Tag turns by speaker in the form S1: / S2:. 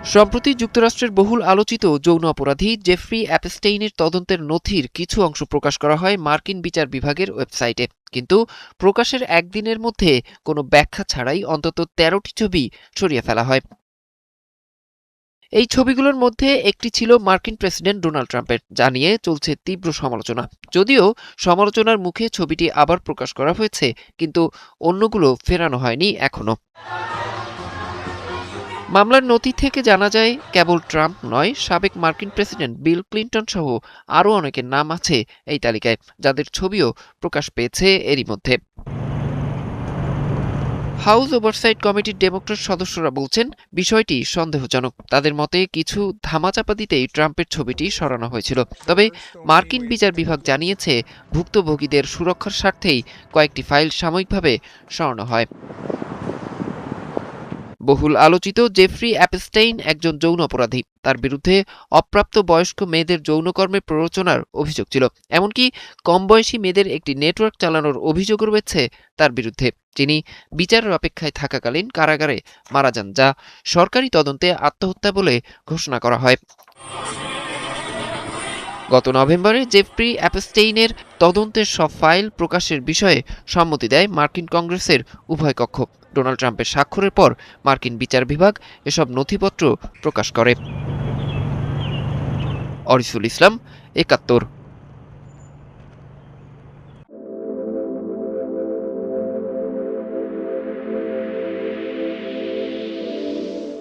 S1: সম্প্রতি যুক্তরাষ্ট্রের বহুল আলোচিত যৌন অপরাধী জেফ্রি অ্যাপস্টেইনের তদন্তের নথির কিছু অংশ প্রকাশ করা হয় মার্কিন বিচার বিভাগের ওয়েবসাইটে। কিন্তু প্রকাশের একদিনের মধ্যে কোনো ব্যাখ্যা ছাড়াই অন্তত ১৩টি ছবি সরিয়ে ফেলা হয়। এই ছবিগুলোর মধ্যে একটি ছিল মার্কিন প্রেসিডেন্ট ডোনাল্ড ট্রাম্পের, যা নিয়ে চলছে তীব্র সমালোচনা। যদিও সমালোচনার মুখে ছবিটি আবার প্রকাশ করা হয়েছে, কিন্তু অন্যগুলো ফেরানো হয়নি এখনো। মামলার নথি থেকে জানা যায়, কেবল ট্রাম্প নয়, সাবেক মার্কিন প্রেসিডেন্ট বিল ক্লিন্টন সহ আরও অনেকের নাম আছে এই তালিকায়, যাদের ছবিও প্রকাশ পেয়েছে এরই মধ্যে। হাউস ওভারসাইট কমিটির ডেমোক্র্যাট সদস্যরা বলছেন বিষয়টি সন্দেহজনক। তাদের মতে কিছু ধামাচাপা দিতেই ট্রাম্পের ছবিটি সরানো হয়েছিল। তবে মার্কিন বিচার বিভাগ জানিয়েছে, ভুক্তভোগীদের সুরক্ষার স্বার্থেই কয়েকটি ফাইল সাময়িকভাবে সরানো হয়। বহুল আলোচিত জেফ্রি অ্যাপস্টেইন একজন যৌন অপরাধী। তার বিরুদ্ধে অপ্রাপ্ত বয়স্ক মেয়েদের যৌনকর্মের প্ররোচনার অভিযোগ ছিল। এমনকি কম বয়সী মেয়েদের একটি নেটওয়ার্ক চালানোর অভিযোগও রয়েছে তার বিরুদ্ধে। তিনি বিচারের অপেক্ষায় থাকাকালীন কারাগারে মারা যান, যা সরকারি তদন্তে আত্মহত্যা বলে ঘোষণা করা হয়। গত নভেম্বরে জেফ্রি অ্যাপস্টেইনের তদন্তের সব ফাইল প্রকাশের বিষয়ে সম্মতি দেয় মার্কিন কংগ্রেসের উভয় কক্ষ। ডোনাল্ড ট্রাম্পের স্বাক্ষরের পর মার্কিন বিচার বিভাগ এসব নথিপত্র প্রকাশ করে। অরিসুল ইসলাম, ৭১।